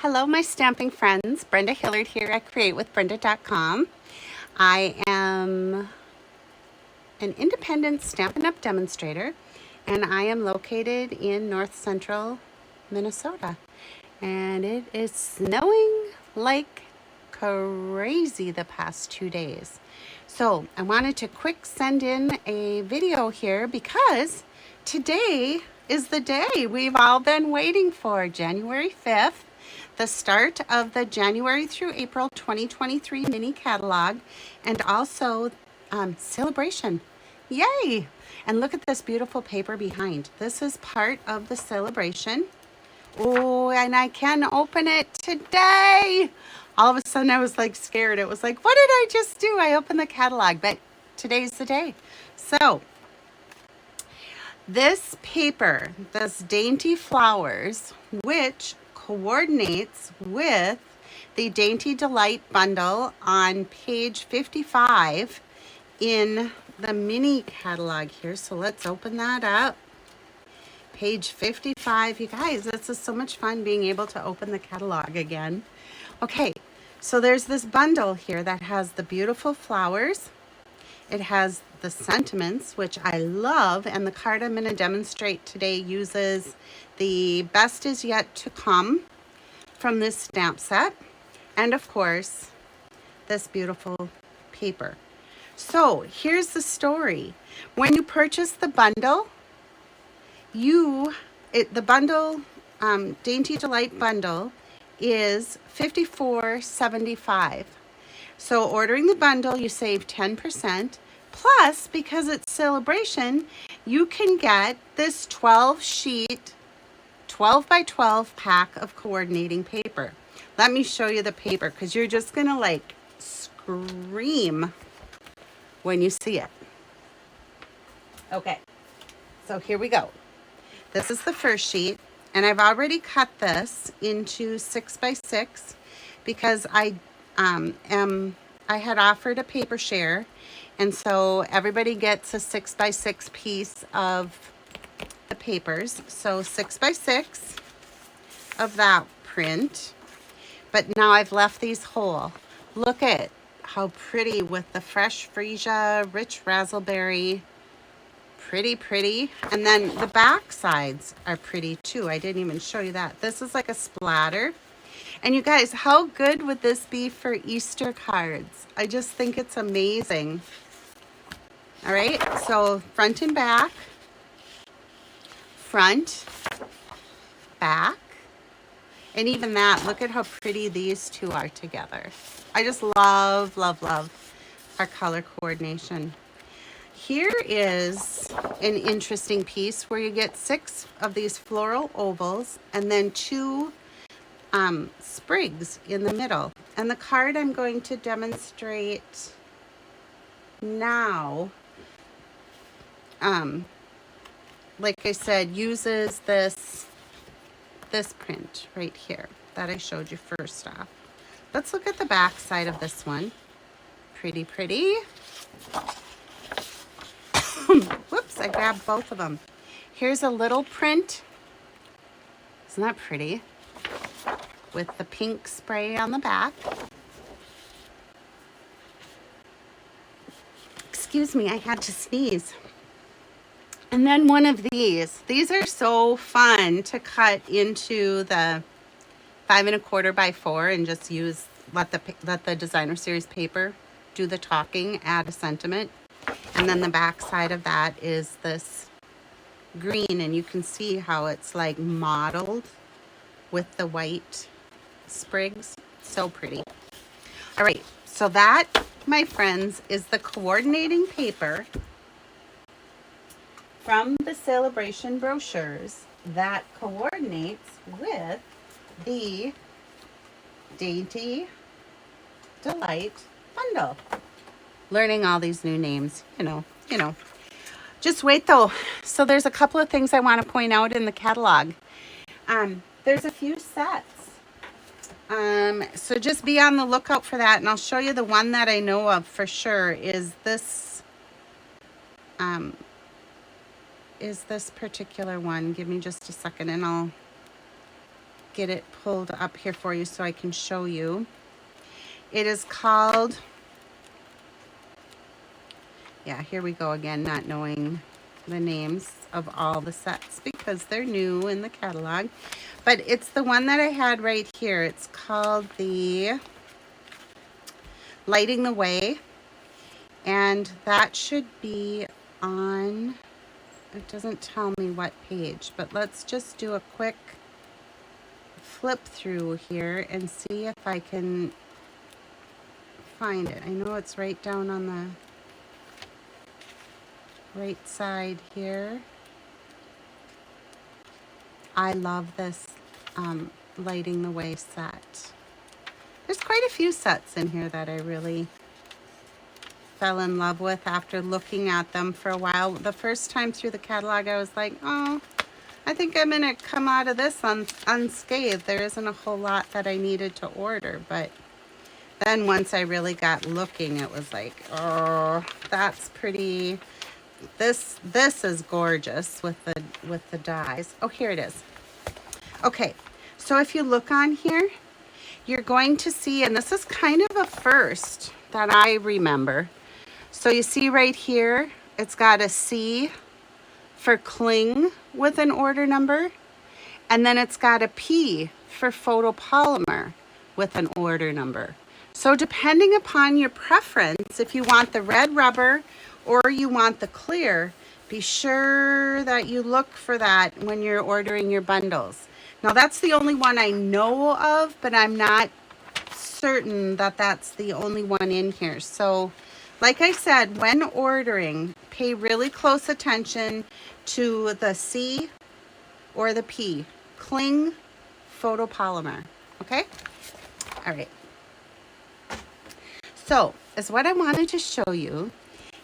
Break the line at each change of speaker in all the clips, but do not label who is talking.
Hello, my stamping friends. Brenda Hillard here at createwithbrenda.com. I am an independent Stampin' Up! Demonstrator, and I am located in north central Minnesota. And it is snowing like crazy the past 2 days. So I wanted to quick send in a video here because today is the day we've all been waiting for, January 5th. The start of the January through April 2023 mini catalog, and also Sale-a-Bration. Yay! And look at this beautiful paper behind. This is part of the Sale-a-Bration. Oh, and I can open it today. All of a sudden I was like scared. It was like, what did I just do? I opened the catalog, but today's the day. So this paper, this Dainty Flowers, which coordinates with the Dainty Delight Bundle on page 55 in the mini catalog here. So let's open that up. Page 55. You guys, this is so much fun being able to open the catalog again. Okay, so there's this bundle here that has the beautiful flowers. It has the sentiments, which I love, and the card I'm going to demonstrate today uses the Best Is Yet to Come from this stamp set, and of course this beautiful paper. So here's the story. When you purchase the bundle, the bundle, Dainty Delight Bundle, is $54.75. So ordering the bundle, you save 10%. Plus, because it's Sale-a-Bration, you can get this 12-sheet, 12 by 12 pack of coordinating paper. Let me show you the paper, because you're just going to like scream when you see it. Okay, so here we go. This is the first sheet, and I've already cut this into 6 by 6 because I had offered a paper share, and so everybody gets a 6 by 6 piece of the papers. So 6 by 6 of that print, but now I've left these whole. Look at how pretty with the fresh freesia, Rich Razzleberry. Pretty. And then the back sides are pretty too. I didn't even show you that. This is like a splatter. And you guys, how good would this be for Easter cards? I just think it's amazing. All right, so front and back. Front, back. And even that, look at how pretty these two are together. I just love our color coordination. Here is an interesting piece where you get 6 of these floral ovals and then 2 sprigs in the middle. And the card I'm going to demonstrate now, like I said, uses this print right here that I showed you first off. Let's look at the back side of this one. Pretty. Whoops, I grabbed both of them. Here's a little print. Isn't that pretty? With the pink spray on the back. Excuse me, I had to sneeze. And then one of these. These are so fun to cut into the 5 1/4 by 4 and just use, let the designer series paper do the talking, add a sentiment. And then the back side of that is this green, and you can see how it's like mottled with the white sprigs. So pretty. All right, so that, my friends, is the coordinating paper from the Sale-a-Bration brochures that coordinates with the Dainty Delight Bundle. Learning all these new names, you know. Just wait though. So there's a couple of things I want to point out in the catalog. There's a few sets. So just be on the lookout for that, and I'll show you the one that I know of for sure is this particular one. Give me just a second and I'll get it pulled up here for you so I can show you. It is called, yeah, here we go again, not knowing the names of all the sets because they're new in the catalog. But it's the one that I had right here. It's called the Lighting the Way. And that should be on, it doesn't tell me what page, but let's just do a quick flip through here and see if I can find it. I know it's right down on the right side here. I love this Lighting the Way set. There's quite a few sets in here that I really fell in love with after looking at them for a while. The first time through the catalog, I was like, oh, I think I'm gonna come out of this unscathed. There isn't a whole lot that I needed to order, but then once I really got looking, it was like, oh, that's pretty. This is gorgeous with the dies. Oh, here it is. Okay, so if you look on here, you're going to see, and this is kind of a first that I remember. So you see right here, it's got a C for cling with an order number, and then it's got a P for photopolymer with an order number. So depending upon your preference, if you want the red rubber or you want the clear, be sure that you look for that when you're ordering your bundles. Now that's the only one I know of, but I'm not certain that that's the only one in here. So like I said, when ordering, pay really close attention to the C or the P, cling photopolymer, okay? All right. So is what I wanted to show you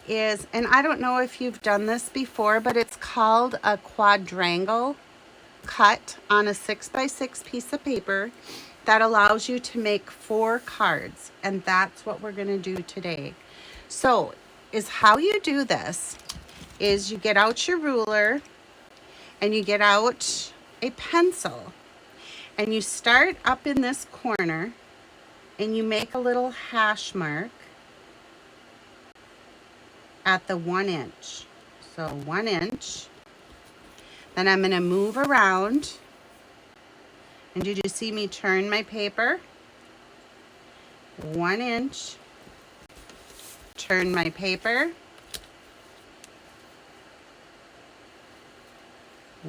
is, and I don't know if you've done this before, but it's called a quadrangle cut on a 6x6 piece of paper that allows you to make 4 cards. And that's what we're gonna do today. So is how you do this is you get out your ruler and you get out a pencil and you start up in this corner and you make a little hash mark at the 1 inch. So 1 inch. Then I'm going to move around. And did you see me turn my paper? 1 inch. Turn my paper.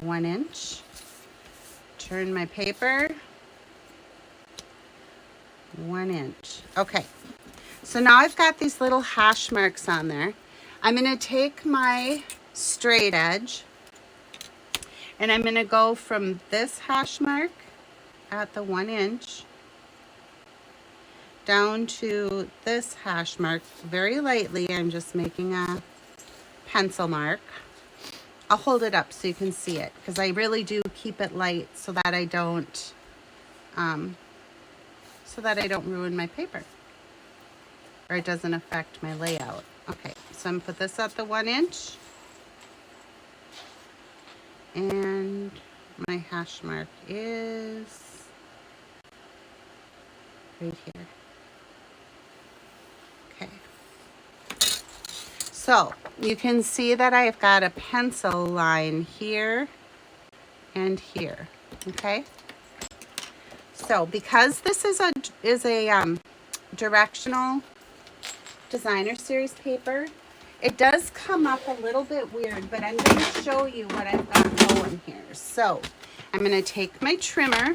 1 inch. Turn my paper. 1 inch. Okay. So now I've got these little hash marks on there. I'm going to take my straight edge and I'm going to go from this hash mark at the 1 inch down to this hash mark very lightly. I'm just making a pencil mark. I'll hold it up so you can see it because I really do keep it light so that I don't ruin my paper or it doesn't affect my layout. Okay, so I'm gonna put this at the 1 inch and my hash mark is right here. Okay, so you can see that I've got a pencil line here and here. Okay, so because this is a directional designer series paper, it does come up a little bit weird, but I'm going to show you what I've got going here. So I'm going to take my trimmer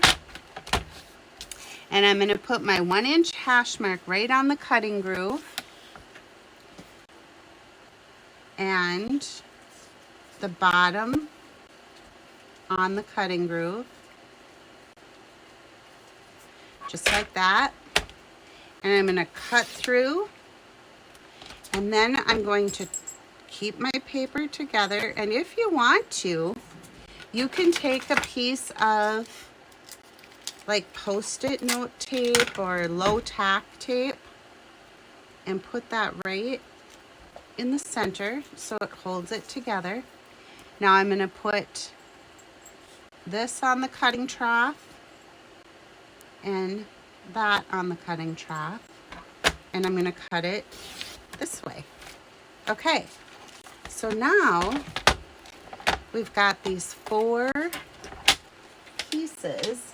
and I'm going to put my 1 inch hash mark right on the cutting groove and the bottom on the cutting groove, just like that. And I'm going to cut through. And then I'm going to keep my paper together. And if you want to, you can take a piece of like Post-it note tape or low tack tape and put that right in the center so it holds it together. Now I'm going to put this on the cutting trough and that on the cutting trough, and I'm going to cut it this way. Okay, so now we've got these 4 pieces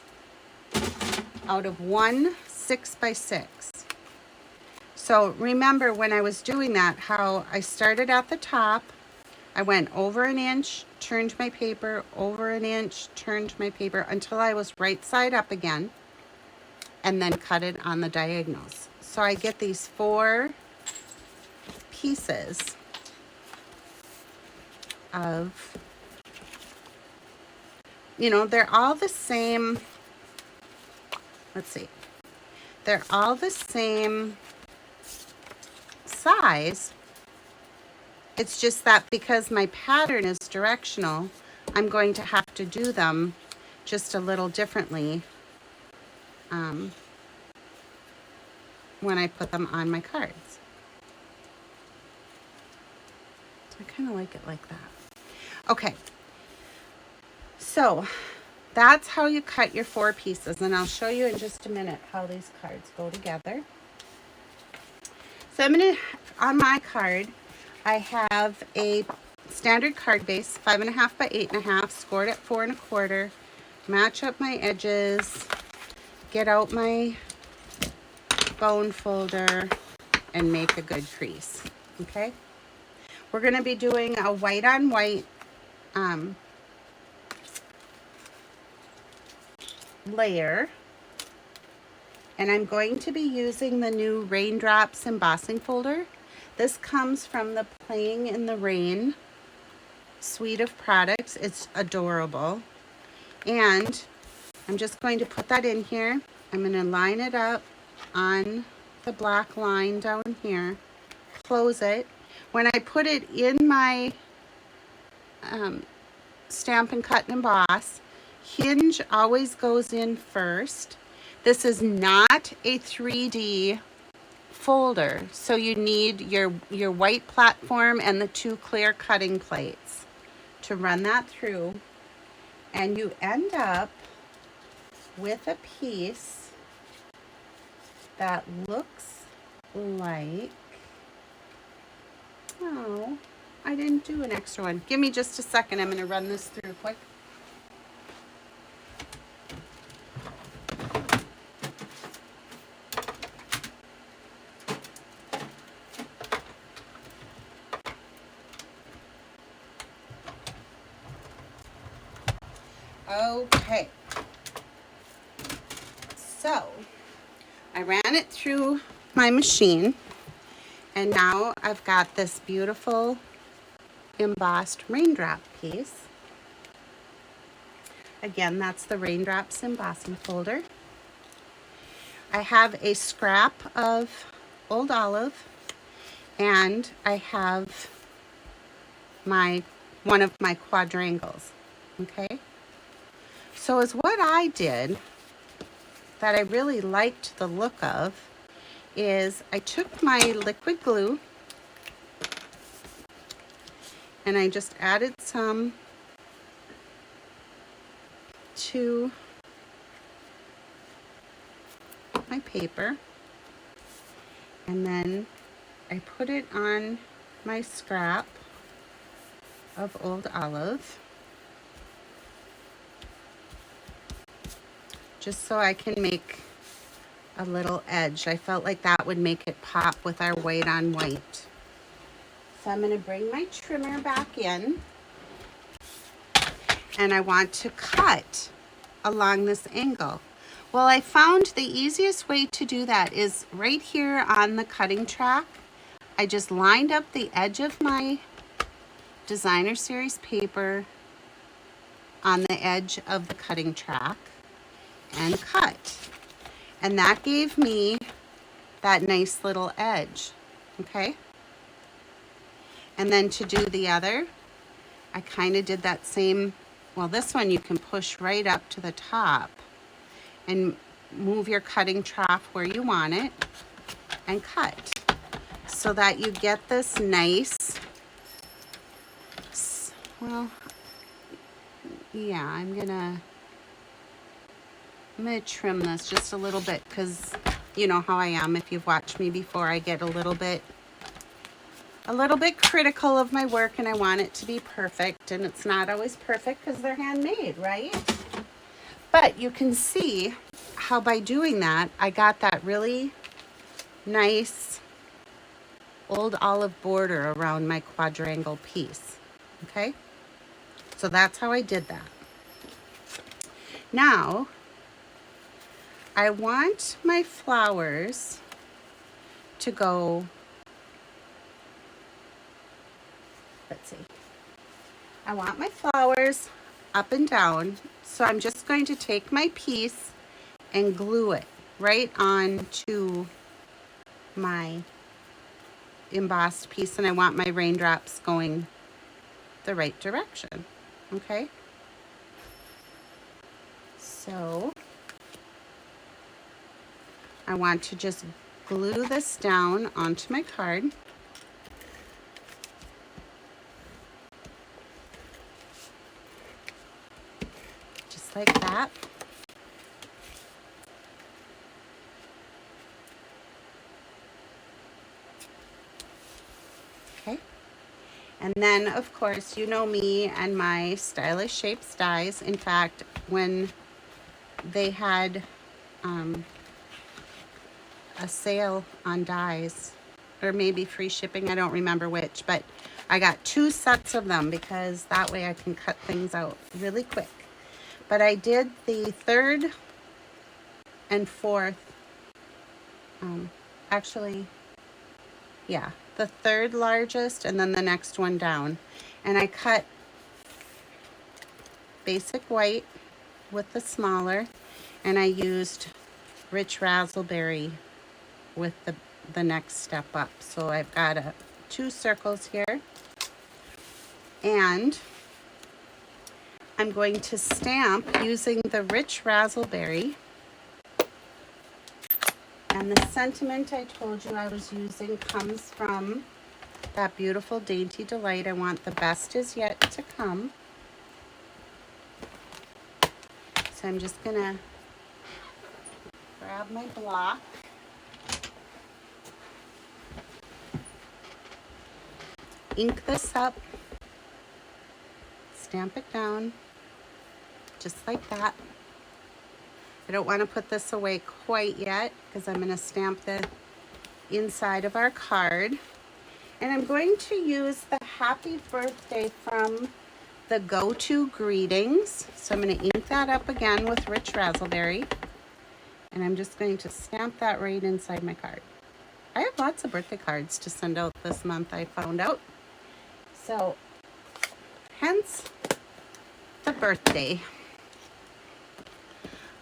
out of one 6x6. So remember when I was doing that, how I started at the top, I went over an inch, turned my paper, over an inch, turned my paper until I was right side up again, and then cut it on the diagonals. So I get these 4 pieces of, you know, they're all the same. Let's see. They're all the same size. It's just that because my pattern is directional, I'm going to have to do them just a little differently when I put them on my cards. So I kind of like it like that. Okay, so that's how you cut your 4 pieces, and I'll show you in just a minute how these cards go together. So I'm gonna, on my card, I have a standard card base, 5.5 by 8.5, scored at 4 1/4. Match up my edges, get out my bone folder, and make a good crease. Okay, we're going to be doing a white on white layer, and I'm going to be using the new Raindrops embossing folder. This comes from the Playing in the Rain suite of products. It's adorable. And I'm just going to put that in here. I'm going to line it up on the black line down here, close it. When I put it in my Stamp and Cut and Emboss, hinge always goes in first. This is not a 3D folder, so you need your white platform and the 2 clear cutting plates to run that through, and you end up with a piece that looks like, oh, I didn't do an extra one. Give me just a second. I'm going to run this through quick. Okay, so I ran it through my machine, and now I've got this beautiful embossed raindrop piece. Again, that's the Raindrops embossing folder. I have a scrap of Old Olive, and I have one of my quadrangles. Okay, so is what I did that I really liked the look of is I took my liquid glue and I just added some to my paper, and then I put it on my scrap of Old Olive, just so I can make a little edge. I felt like that would make it pop with our white on white. So I'm going to bring my trimmer back in, and I want to cut along this angle. Well, I found the easiest way to do that is right here on the cutting track. I just lined up the edge of my designer series paper on the edge of the cutting track and cut. And that gave me that nice little edge, okay? And then to do the other, I kind of did that same, well, this one you can push right up to the top and move your cutting trough where you want it and cut so that you get this nice, well, yeah, I'm I'm going to trim this just a little bit because you know how I am. If you've watched me before, I get a little bit critical of my work and I want it to be perfect, and it's not always perfect because they're handmade, right? But you can see how by doing that, I got that really nice old olive border around my quadrangle piece, okay? So that's how I did that. Now, I want my flowers to go, let's see. I want my flowers up and down, so I'm just going to take my piece and glue it right onto my embossed piece, and I want my raindrops going the right direction, okay? So I want to just glue this down onto my card. Just like that. Okay. And then, of course, you know me and my stylish shapes dies. In fact, when they had a sale on dies, or maybe free shipping, I don't remember which, but I got 2 sets of them because that way I can cut things out really quick. But I did the 3rd and 4th, actually, yeah, the 3rd largest and then the next one down. And I cut basic white with the smaller, and I used Rich Razzleberry with the next step up. So I've got 2 circles here, and I'm going to stamp using the Rich Razzleberry. And the sentiment I told you I was using comes from that beautiful Dainty Delight. I want the best is yet to come. So I'm just gonna grab my block. Ink this up. Stamp it down. Just like that. I don't want to put this away quite yet because I'm going to stamp the inside of our card. And I'm going to use the happy birthday from the go-to greetings. So I'm going to ink that up again with Rich Razzleberry. And I'm just going to stamp that right inside my card. I have lots of birthday cards to send out this month, I found out. So, hence the birthday.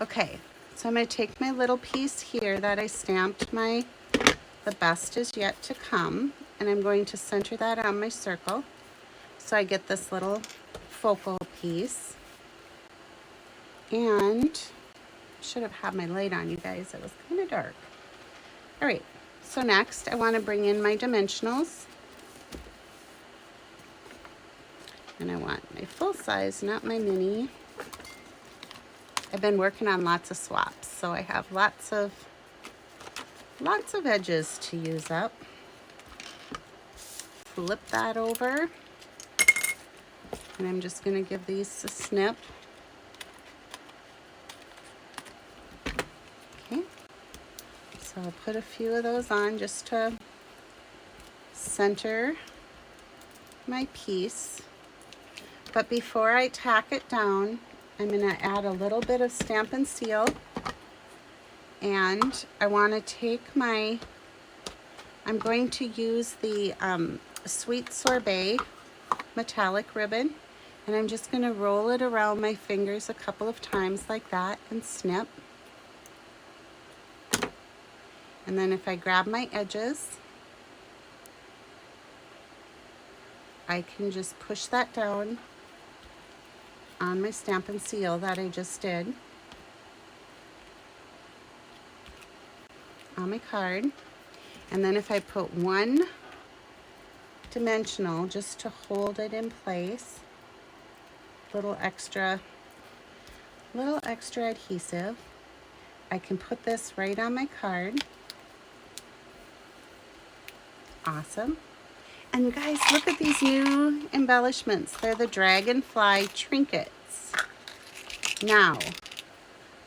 Okay, so I'm going to take my little piece here that I stamped the best is yet to come, and I'm going to center that on my circle so I get this little focal piece. And I should have had my light on, you guys. It was kind of dark. All right, so next I want to bring in my dimensionals. And I want my full size, not my mini. I've been working on lots of swaps, so I have lots of edges to use up. Flip that over, and I'm just going to give these a snip. Okay, so I'll put a few of those on just to center my piece. But before I tack it down, I'm going to add a little bit of Stampin' Seal, and I want to take I'm going to use the Sweet Sorbet metallic ribbon, and I'm just going to roll it around my fingers a couple of times like that and snip. And then if I grab my edges, I can just push that down on my Stampin' Seal that I just did on my card. And then if I put one dimensional just to hold it in place, little extra adhesive, I can put this right on my card. Awesome. And you guys, look at these new embellishments. They're the dragonfly trinkets. Now,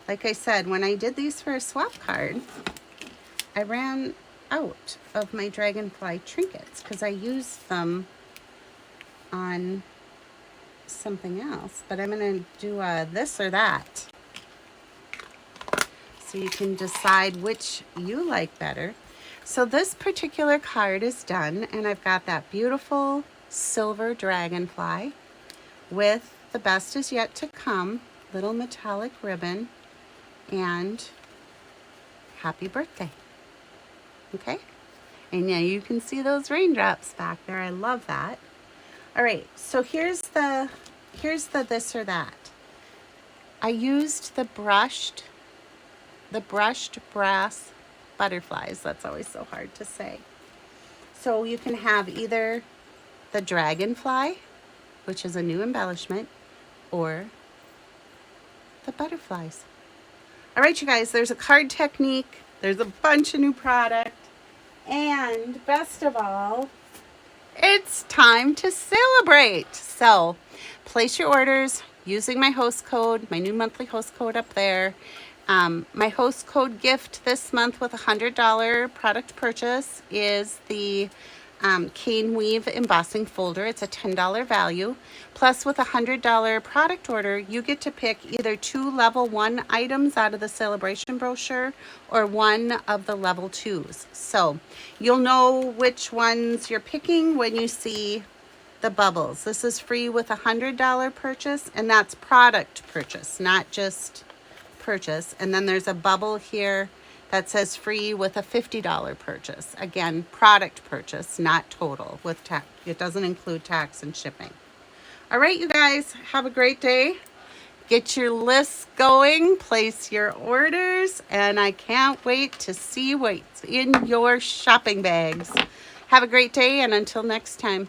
like I said, when I did these for a swap card, I ran out of my dragonfly trinkets because I used them on something else. But I'm going to do this or that. So you can decide which you like better. So this particular card is done, and I've got that beautiful silver dragonfly with the best is yet to come little metallic ribbon and happy birthday. Okay, and yeah, you can see those raindrops back there. I love that. All right, so here's the this or that. I used the brushed brass butterflies. That's always so hard to say. So you can have either the dragonfly, which is a new embellishment, or the butterflies. All right, you guys, there's a card technique. There's a bunch of new product. And best of all, it's time to celebrate. So place your orders using my host code, my new monthly host code up there. My host code gift this month with $100 product purchase is the Cane Weave embossing folder. It's a $10 value. Plus with a $100 product order, you get to pick either 2 level 1 items out of the Sale-a-Bration brochure or 1 of the level 2s. So you'll know which ones you're picking when you see the bubbles. This is free with a $100 purchase, and that's product purchase, not just purchase. And then there's a bubble here that says free with a $50 purchase. Again, product purchase, not total with tax. It doesn't include tax and shipping. All right, you guys, have a great day. Get your lists going, place your orders, and I can't wait to see what's in your shopping bags. Have a great day, and until next time.